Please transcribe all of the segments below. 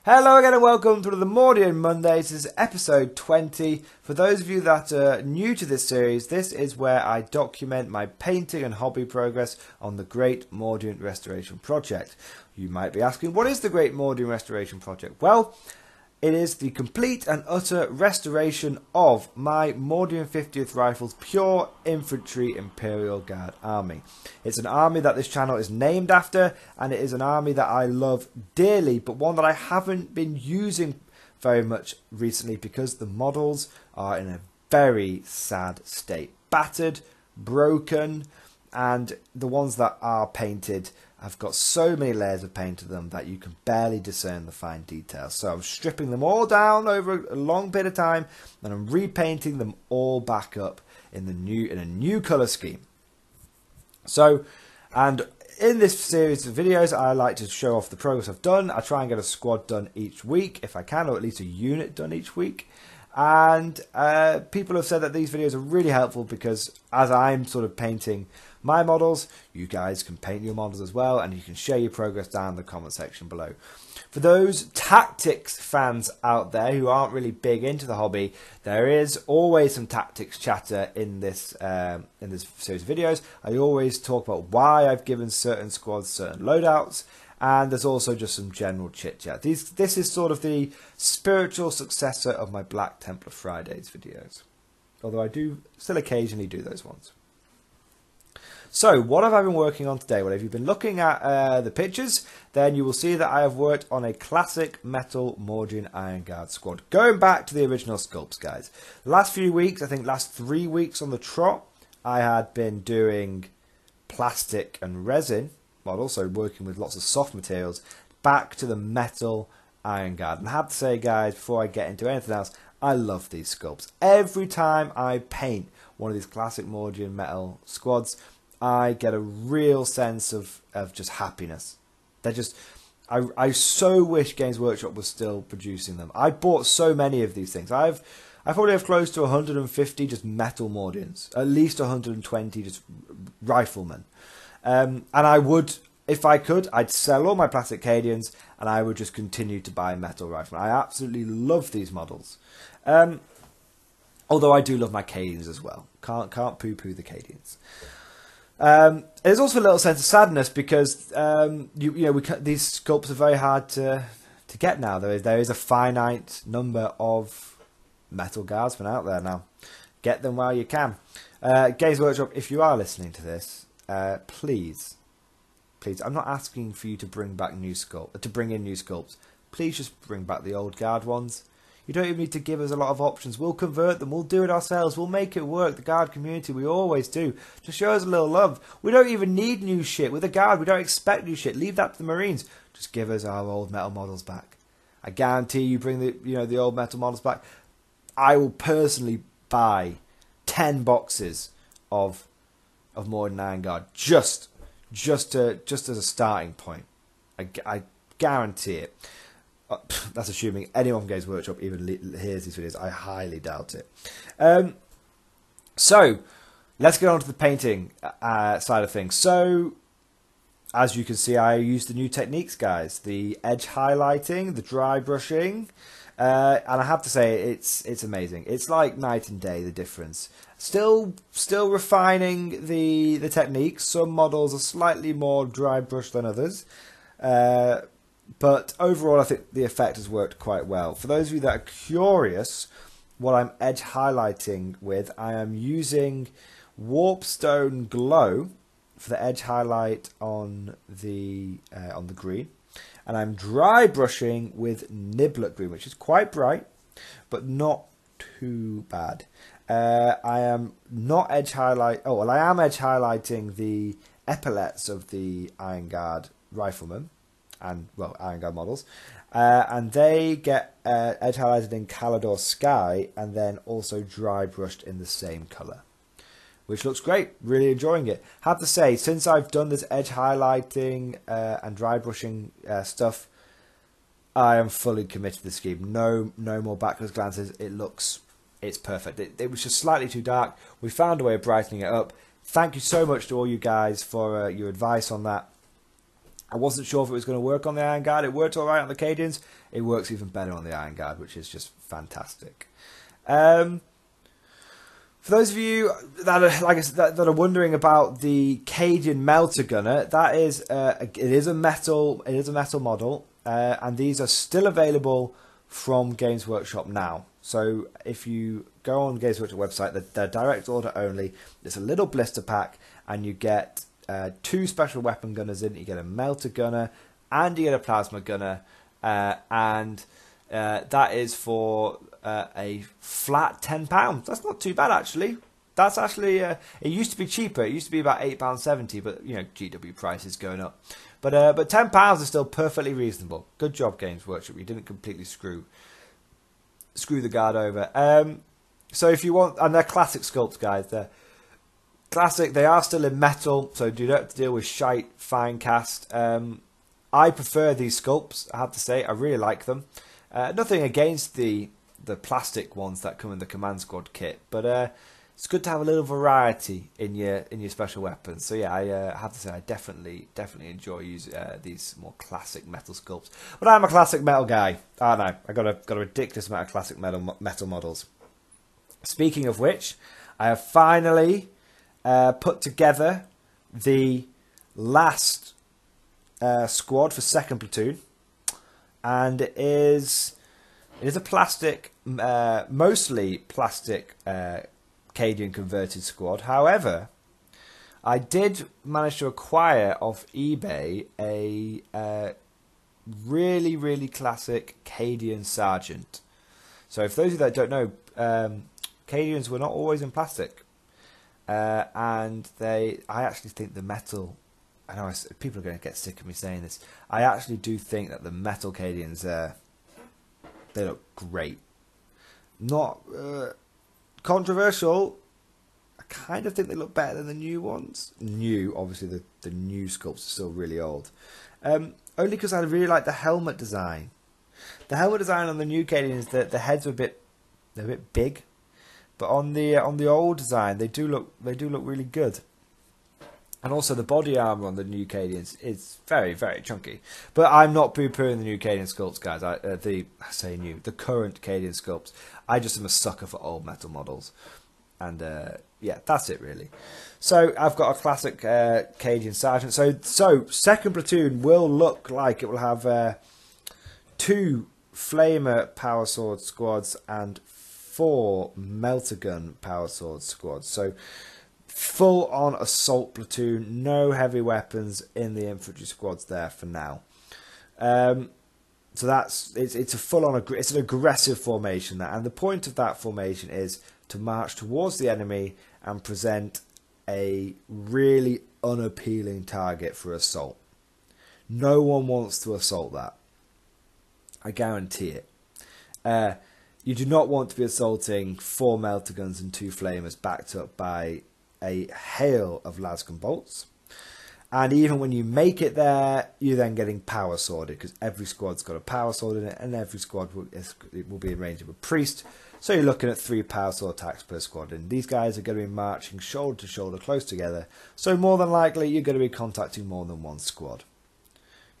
Hello again and welcome to the Mordian Mondays. This is episode 20. For those of you that are new to this series, this is where I document my painting and hobby progress on the Great Mordian Restoration Project. You might be asking, what is the Great Mordian Restoration Project? Well, it is the complete and utter restoration of my Mordian 50th Rifles Pure Infantry Imperial Guard Army. It's an army that this channel is named after, and it is an army that I love dearly, but one that I haven't been using very much recently because the models are in a very sad state. Battered, broken, and the ones that are painted have got so many layers of paint to them that you can barely discern the fine details. So I'm stripping them all down over a long bit of time, and I'm repainting them all back up in a new colour scheme. So, and in this series of videos, I like to show off the progress I've done. I try and get a squad done each week if I can, or at least a unit done each week. And people have said that these videos are really helpful because as I'm sort of painting my models, you guys can paint your models as well, and you can share your progress down in the comment section below. For those tactics fans out there who aren't really big into the hobby, there is always some tactics chatter in this series of videos. I always talk about why I've given certain squads certain loadouts, and there's also just some general chit chat. This is sort of the spiritual successor of my Black Templar Fridays videos, although I do still occasionally do those ones. So, what have I been working on today? Well, if you've been looking at the pictures, then you will see that I have worked on a classic metal Mordian Iron Guard squad. Going back to the original sculpts, guys. The last few weeks, I think last 3 weeks on the trot, I had been doing plastic and resin models, so working with lots of soft materials, back to the metal Iron Guard. And I have to say, guys, before I get into anything else, I love these sculpts. Every time I paint one of these classic Mordian metal squads, I get a real sense of just happiness. They're just, I so wish Games Workshop was still producing them. I bought so many of these things. I probably have close to 150 just metal Mordians, at least 120 just riflemen. And I would, if I could, I'd sell all my plastic Cadians and I would just continue to buy metal riflemen. I absolutely love these models. Although I do love my Cadians as well. Can't poo-poo the Cadians. There's also a little sense of sadness because these sculpts are very hard to get now. There is a finite number of metal guardsmen out there now. Get them while you can. Games Workshop, if you are listening to this, please, I'm not asking for you to bring in new sculpts. Please just bring back the old guard ones. You don't even need to give us a lot of options. We'll convert them. We'll do it ourselves. We'll make it work. The Guard community, we always do. Just show us a little love. We don't even need new shit. With the Guard, we don't expect new shit. Leave that to the Marines. Just give us our old metal models back. I guarantee you bring the old metal models back. I will personally buy 10 boxes of Mordian Iron Guard just as a starting point. I guarantee it. That's assuming anyone from Games Workshop even hears these videos. I highly doubt it. So, let's get on to the painting side of things. So, as you can see, I used the new techniques, guys. The edge highlighting, the dry brushing. And I have to say, it's amazing. It's like night and day, the difference. Still refining the techniques. Some models are slightly more dry brush than others. But overall, I think the effect has worked quite well. For those of you that are curious what I'm edge highlighting with, I am using Warpstone Glow for the edge highlight on the green. And I'm dry brushing with Niblet Green, which is quite bright, but not too bad. I am not edge highlight. Oh, well, I am edge highlighting the epaulets of the Iron Guard riflemen. And, well, Iron Guard models. And they get edge highlighted in Calidor Sky and then also dry brushed in the same colour, which looks great. Really enjoying it. Have to say, since I've done this edge highlighting and dry brushing stuff, I am fully committed to the scheme. No more backwards glances. It's perfect. It was just slightly too dark. We found a way of brightening it up. Thank you so much to all you guys for your advice on that. I wasn't sure if it was going to work on the Iron Guard. It worked all right on the Cadians. It works even better on the Iron Guard, which is just fantastic. For those of you that are, like I said, that are wondering about the Cadian Melter Gunner, that is it is a metal model, and these are still available from Games Workshop now. So if you go on Games Workshop website, they're direct order only. It's a little blister pack, and you get 2 special weapon gunners in. You get a melter gunner and you get a plasma gunner, and that is for a flat £10. That's not too bad, actually. That's actually it used to be cheaper. It used to be about £8.70, but you know, GW prices going up. But £10 is still perfectly reasonable. Good job, Games Workshop. You didn't completely screw the guard over. So if you want, and they're classic sculpts, guys. They're classic. They are still in metal, so do not have to deal with shite fine cast. I prefer these sculpts, I have to say. I really like them. Nothing against the plastic ones that come in the Command Squad kit, but it's good to have a little variety in your special weapons. So yeah, I have to say I definitely enjoy using these more classic metal sculpts. But I'm a classic metal guy, aren't I? I got a ridiculous amount of classic metal models. Speaking of which, I have finally put together the last squad for 2nd Platoon, and it is a plastic, mostly plastic Cadian converted squad. However, I did manage to acquire off eBay a really classic Cadian Sergeant. So for those of you that don't know, Cadians were not always in plastic. And I actually think the metal, I know people are going to get sick of me saying this, I actually do think that the metal Cadians, they look great. Not controversial, I kind of think they look better than the new ones. Obviously the new sculpts are still really old. Only because I really like the helmet design. The helmet design on the new Cadians, the heads are a bit big. But on the old design, they do look really good, and also the body armor on the new Cadians is very chunky. But I'm not poo-pooing the new Cadian sculpts, guys. The current Cadian sculpts. I just am a sucker for old metal models, and yeah, that's it really. So I've got a classic Cadian Sergeant. So 2nd Platoon will look like it will have 2 Flamer Power Sword squads and 4 Melter Gun Power Sword squads. So full on assault platoon, no heavy weapons in the infantry squads there for now. So it's a full on, it's an aggressive formation, that, and the point of that formation is to march towards the enemy and present a really unappealing target for assault. No one wants to assault that. I guarantee it. You do not want to be assaulting 4 melter guns and 2 flamers backed up by a hail of lasgun bolts. And even when you make it there, you're then getting power sworded, because every squad's got a power sword in it, and every squad will be in range of a priest. So you're looking at 3 power sword attacks per squad, and these guys are going to be marching shoulder to shoulder close together. So more than likely, you're going to be contacting more than one squad.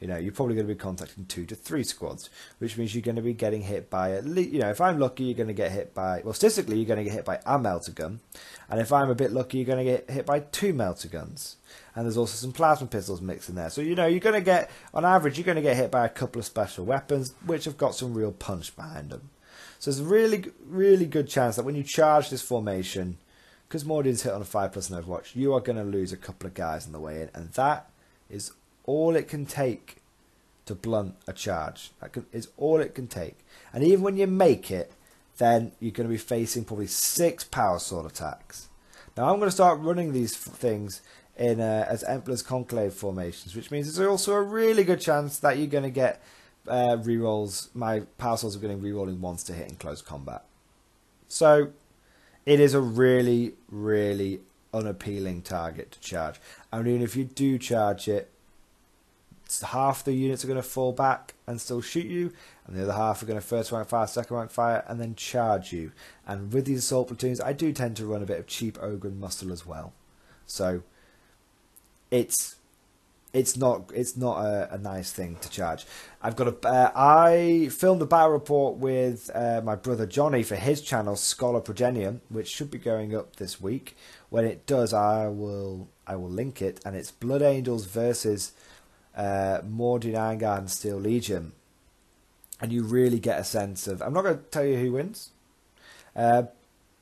You know, you're probably going to be contacting 2 to 3 squads, which means you're going to be getting hit by at least, you know, if I'm lucky, you're going to get hit by, well, statistically, you're going to get hit by a melter gun. And if I'm a bit lucky, you're going to get hit by 2 melter guns. And there's also some plasma pistols mixed in there. So, you know, you're going to get, on average, you're going to get hit by a couple of special weapons, which have got some real punch behind them. So there's a really good chance that when you charge this formation, because Mordian's hit on a 5+ in Overwatch, you are going to lose a couple of guys on the way in. And that is all it can take to blunt a charge. That is all it can take. And even when you make it, then you're going to be facing probably 6 power sword attacks. Now I'm going to start running these things in as Emperor's Conclave formations, which means there's also a really good chance that you're going to get rerolls. My power swords are going to be rerolling once to hit in close combat. So it is a really unappealing target to charge. I mean, if you do charge it, half the units are going to fall back and still shoot you, and the other half are going to first rank fire, second rank fire, and then charge you. And with these assault platoons, I do tend to run a bit of cheap ogre and muscle as well. So it's it's not a nice thing to charge. I've got I filmed a battle report with my brother Johnny for his channel Scholar Progenium, which should be going up this week. When it does, I will link it, and it's Blood Angels versus Mordian Iron Guard and Steel Legion, and you really get a sense of. I'm not going to tell you who wins. The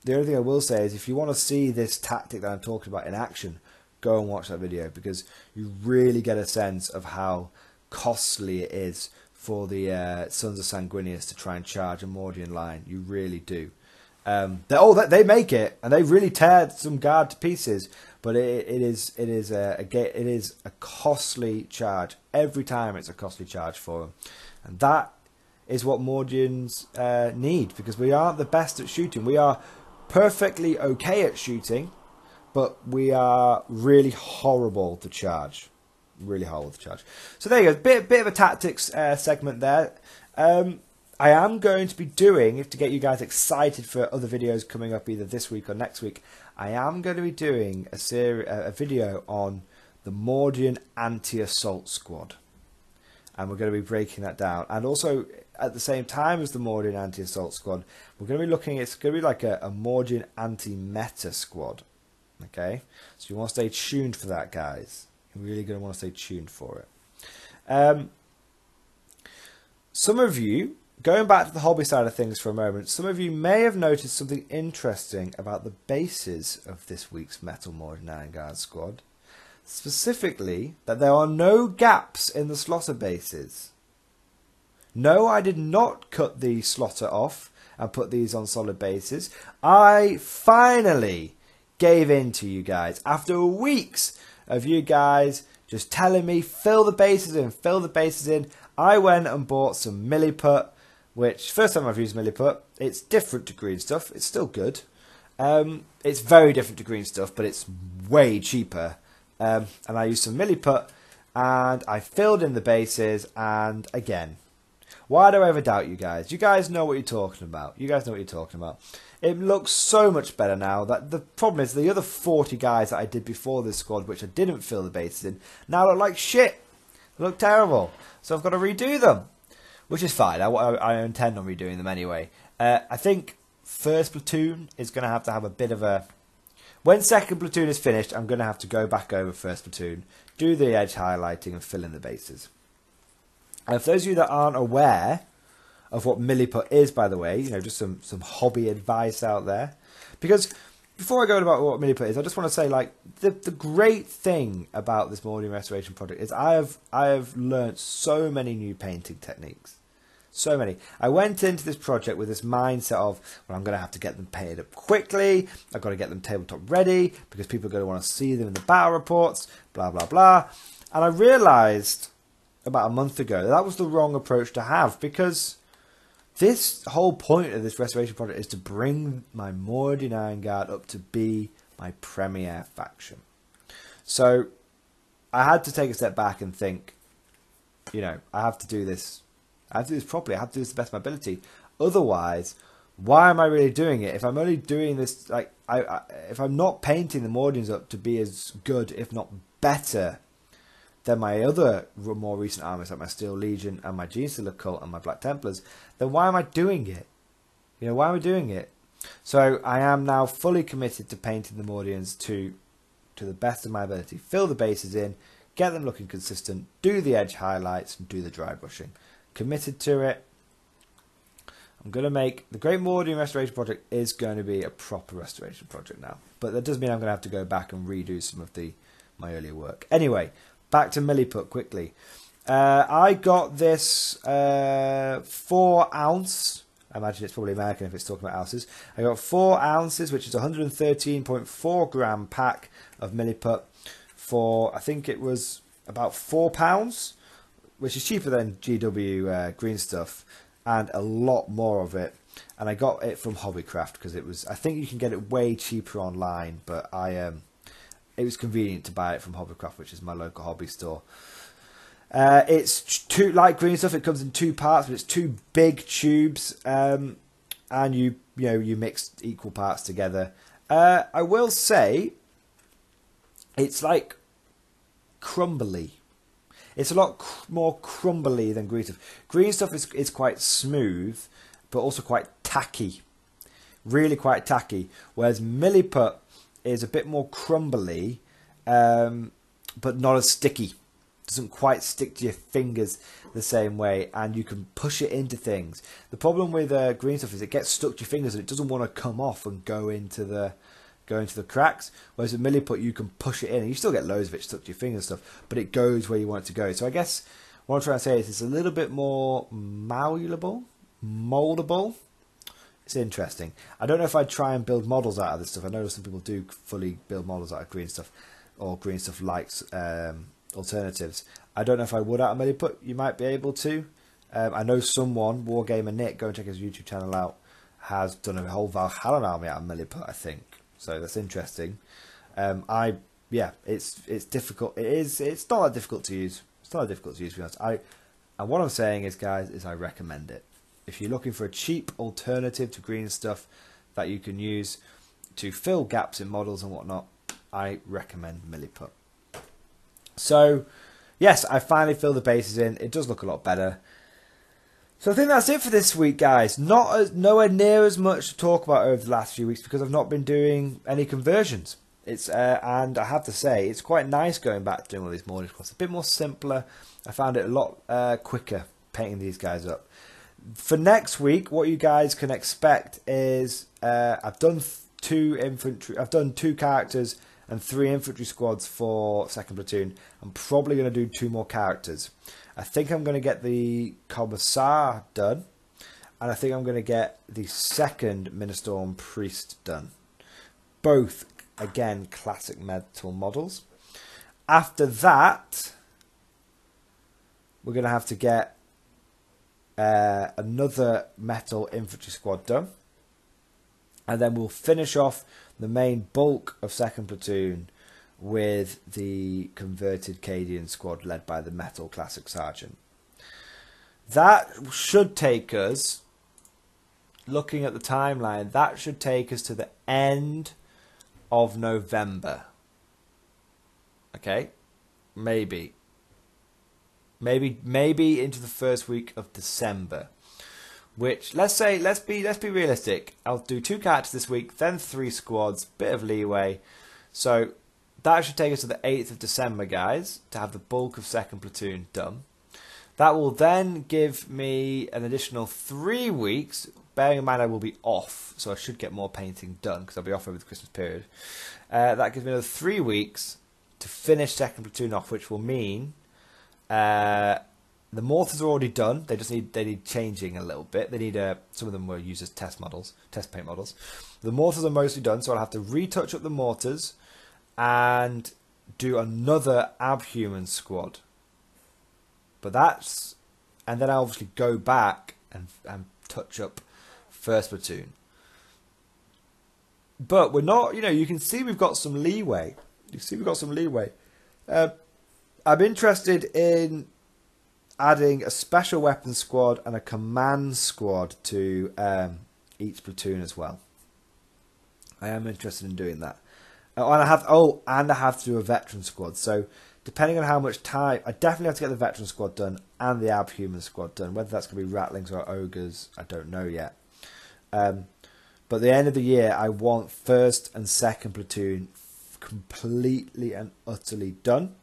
only thing I will say is if you want to see this tactic that I'm talking about in action, go and watch that video, because you really get a sense of how costly it is for the Sons of Sanguinius to try and charge a Mordian line. You really do. They make it, and they really tear some guard to pieces. But it is a costly charge every time. It's a costly charge for them, and that is what Mordians need, because we aren't the best at shooting. We are perfectly okay at shooting, but we are really horrible to charge. Really horrible to charge. So there you go. Bit of a tactics segment there. I am going to be doing, to get you guys excited for other videos coming up either this week or next week, I am going to be doing a video on the Mordian anti-assault squad. And we're going to be breaking that down. And also, at the same time as the Mordian anti-assault squad, we're going to be looking, it's going to be like a Mordian anti-meta squad. Okay? So you want to stay tuned for that, guys. You're really going to want to stay tuned for it. Some of you, going back to the hobby side of things for a moment, some of you may have noticed something interesting about the bases of this week's Metal Mordian Iron Guard squad. Specifically, that there are no gaps in the slaughter bases. No, I did not cut the slaughter off and put these on solid bases. I finally gave in to you guys. After weeks of you guys just telling me, fill the bases in, fill the bases in, I went and bought some milliput, which, first time I've used milliput. It's different to green stuff. It's still good. It's very different to green stuff, but it's way cheaper. And I used some milliput, and I filled in the bases, and again, why do I ever doubt you guys? You guys know what you're talking about. You guys know what you're talking about. It looks so much better now. That the problem is the other 40 guys that I did before this squad, which I didn't fill the bases in, now look like shit. They look terrible. So I've got to redo them, which is fine. I intend on redoing them anyway. I think first platoon is going to have a bit of a... When second platoon is finished, I'm going to have to go back over first platoon, do the edge highlighting and fill in the bases. And for those of you that aren't aware of what milliput is, by the way, just some hobby advice out there. Because before I go about what milliput is, I just want to say, like, the great thing about this Mordian Restoration project is I have learnt so many new painting techniques. So many. I went into this project with this mindset of, well, I'm going to have to get them painted up quickly. I've got to get them tabletop ready because people are going to want to see them in the battle reports, blah, blah, blah. And I realised about a month ago that was the wrong approach to have, because this whole point of this restoration project is to bring my Mordian Iron Guard up to be my premier faction. So I had to take a step back and think, I have to do this. I have to do this properly. I have to do this to the best of my ability. Otherwise, why am I really doing it? If I'm only doing this, if I'm not painting the Mordians up to be as good, if not better, than my other more recent armies, like my Steel Legion and my Genestealer Cult and my Black Templars, then why am I doing it? Why am I doing it? So I am now fully committed to painting the Mordians to the best of my ability. Fill the bases in, get them looking consistent, do the edge highlights, and do the dry brushing. Committed to it. I'm going to make the Great Mordian Restoration Project is going to be a proper restoration project now. But that does mean I'm going to have to go back and redo some of my earlier work. Anyway, back to milliput quickly. I got this 4 ounce. I imagine it's probably American if it's talking about ounces. I got 4 ounces, which is 113.4 gram pack of milliput for, I think it was about £4, which is cheaper than GW green stuff, and a lot more of it. And I got it from Hobbycraft because it was, I think you can get it way cheaper online, but it was convenient to buy it from Hobbycraft, which is my local hobby store. It's like green stuff. It comes in 2 parts, but it's 2 big tubes, and you mix equal parts together. I will say, it's like crumbly. It's a lot more crumbly than green stuff. Green stuff is quite smooth, but also quite tacky. Really quite tacky. Whereas milliput is a bit more crumbly, but not as sticky. Doesn't quite stick to your fingers the same way, and you can push it into things. The problem with green stuff is it gets stuck to your fingers and it doesn't want to come off and go into the cracks. Whereas with milliput, you can push it in, and you still get loads of it stuck to your fingers and stuff, but it goes where you want it to go. So I guess what I'm trying to say is it's a little bit more malleable, moldable. It's interesting. I don't know if I'd try and build models out of this stuff. I know some people do fully build models out of green stuff, or green stuff likes alternatives. I don't know if I would out of milliput. You might be able to. I know someone, Wargamer Nick, go and check his YouTube channel out, has done a whole Valhalla army out of milliput, I think. So that's interesting. It's difficult. It's not that difficult to use. It's not that difficult to use, to be honest. And what I'm saying is, guys, is I recommend it. If you're looking for a cheap alternative to green stuff that you can use to fill gaps in models and whatnot, I recommend milliput. So, yes, I finally filled the bases in. It does look a lot better. So I think that's it for this week, guys. Nowhere near as much to talk about over the last few weeks because I've not been doing any conversions. And I have to say, it's quite nice going back to doing all these Mordian squads. A bit more simpler. I found it a lot quicker painting these guys up. For next week, what you guys can expect is I've done 2 characters and 3 infantry squads for second platoon. I'm probably going to do 2 more characters. I think I'm going to get the Commissar done, and I think I'm going to get the second Ministorm Priest done. Both, again, classic metal models. After that, we're going to have to get another metal infantry squad done, and then we'll finish off the main bulk of second platoon with the converted Cadian squad led by the metal classic sergeant. That should take us, looking at the timeline, that should take us to the end of November. Okay, maybe into the first week of December. Which, let's be realistic. I'll do 2 characters this week, then 3 squads, bit of leeway. So that should take us to the 8th of December, guys, to have the bulk of second platoon done. That will then give me an additional 3 weeks. Bearing in mind I will be off, so I should get more painting done because I'll be off over the Christmas period. That gives me another 3 weeks to finish second platoon off, which will mean the mortars are already done. They need changing a little bit. They need some of them were used as test paint models. The mortars are mostly done, so I'll have to retouch up the mortars and do another abhuman squad. And then I'll obviously go back and touch up first platoon. But we're not, you can see we've got some leeway. I'm interested in adding a special weapons squad and a command squad to each platoon as well. I am interested in doing that. And I have to do a veteran squad. So depending on how much time, I definitely have to get the veteran squad done and the abhuman squad done. Whether that's going to be Ratlings or Ogres, I don't know yet. But at the end of the year, I want first and second platoon completely and utterly done.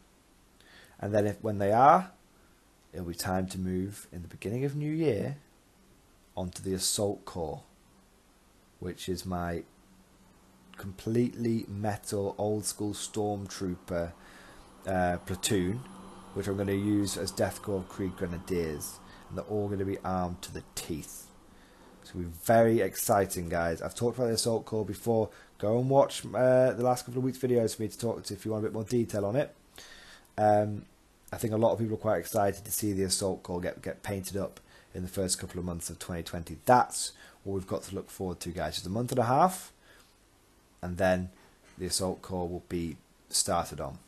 And then when they are, it'll be time to move in the beginning of New Year onto the Assault Corps, which is my completely metal old school stormtrooper platoon, which I'm going to use as Death Corps Creed Grenadiers, and they're all going to be armed to the teeth. It's going to be very exciting, guys. I've talked about the Assault Corps before. Go and watch the last couple of weeks' videos for me to talk to if you want a bit more detail on it. I think a lot of people are quite excited to see the Assault Corps get painted up in the first couple of months of 2020. That's what we've got to look forward to, guys. Just a month and a half, and then the Assault Corps will be started on.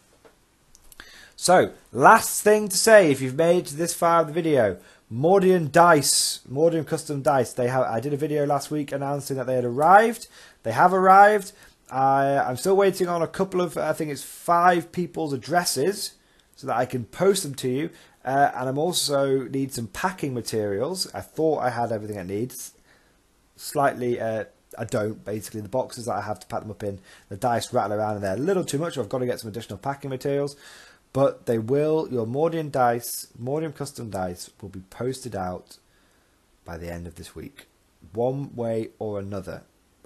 So, last thing to say, if you've made it to this far of the video, Mordian dice, Mordian custom dice. I did a video last week announcing that they had arrived. They have arrived. I'm still waiting on a couple of, I think it's 5 people's addresses. so that I can post them to you. And I'm also need some packing materials. I thought I had everything I need. Slightly, I don't. Basically, the boxes that I have to pack them up in, the dice rattle around in there a little too much. So I've got to get some additional packing materials. But they will, your Mordian dice, Mordian custom dice, will be posted out by the end of this week. One way or another.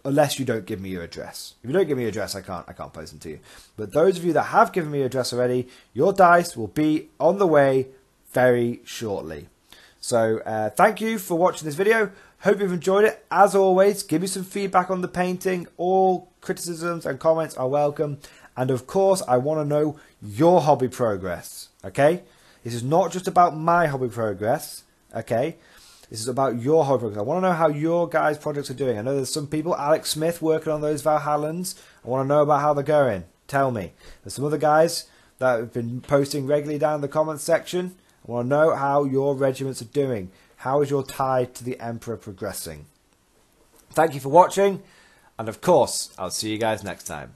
Unless you don't give me your address. If you don't give me your address, I can't post them to you. But those of you that have given me your address already, your dice will be on the way very shortly. So thank you for watching this video. Hope you've enjoyed it. As always, give me some feedback on the painting. All criticisms and comments are welcome. And of course, I want to know your hobby progress. Okay? This is not just about my hobby progress. Okay? This is about your hobby progress. I want to know how your guys' projects are doing. I know there's some people, Alex Smith, working on those Valhallands. I want to know about how they're going. Tell me. There's some other guys that have been posting regularly down in the comments section. I want to know how your regiments are doing. How is your tide to the Emperor progressing? Thank you for watching. And of course, I'll see you guys next time.